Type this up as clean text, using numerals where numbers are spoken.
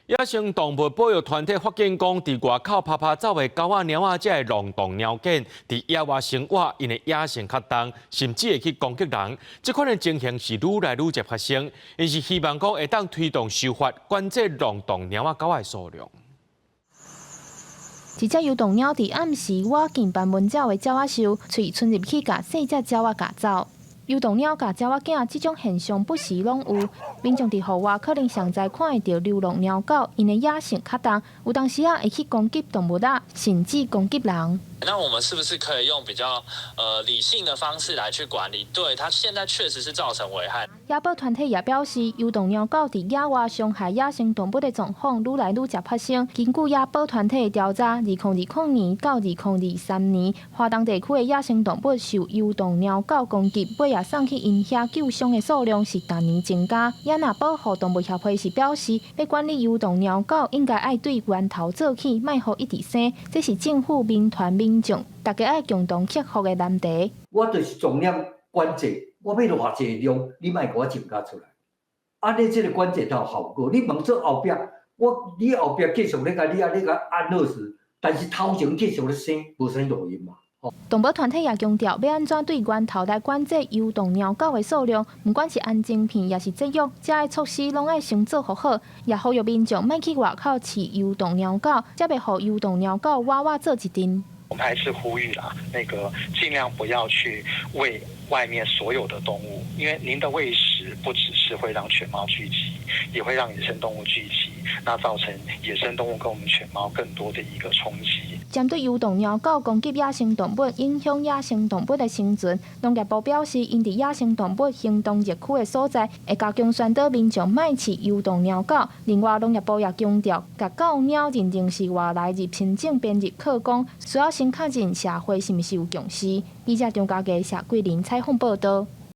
野生动物保育团体发现讲，伫外口拍走的狗仔、猫仔，这个狼洞猫犬，伫野外生活，因的野性较重，甚至会去攻击人。这款的情形是愈来愈侪发生，因是希望讲会当推动修法，管制狼洞猫仔狗的数量。一只游动鸟伫暗时挖进斑纹鸟的鸟仔树，喙伸入去，甲细只鸟仔夹走。游动鸟甲鸟仔囝这种现象不时拢有，民众伫户外可能上在看会到流浪鸟狗，因的野性较重，有当时会去攻击动物啊，甚至攻击人。那我们是不是可以用比较理性的方式来去管理？对它现在确实是造成危害。野保团体也表示，游动鸟狗伫野外伤害野生动物的状况愈来愈常发生。根据野保团体的调查，2020年到2023年，华东地区的野生动物受游动鸟狗攻击，尾也送去因遐救伤的数量是逐年增加。野鸟保护动物协会是表示，要管理游动鸟狗，应该爱对源头做起，莫互一直生。这是政府、民团、民众大家爱共同克服的难题。我就是重量管制，我要偌济量，你莫给我增加出来。你这个管制才有效果。你问做后壁，你后壁继续咧甲你安乐死，但是头前继续咧生，无啥路用嘛。动物团体也强调，要安怎对源头来管制游动鸟狗的数量，不管是安晶片也是节育，这些措施拢爱先做好，也呼吁民众莫去外口饲游动鸟狗，才袂互游动鸟狗娃娃做一阵。我们还是呼吁啦，尽量不要去喂外面所有的动物，因为您的喂食不只是会让犬猫聚集，也会让野生动物聚集，那造成野生动物跟我们犬猫更多的一个冲击。针对游动鸟狗攻击野生动物，影响野生动物的生存，农业部表示，因伫野生动物行动热区的所在，会加强宣导民众莫饲游动鸟狗。另外，农业部也强调，甲狗猫认定是外来入侵证编入课纲，需要先确认社会是毋是有重视。记者张家佳、谢桂林采访报道。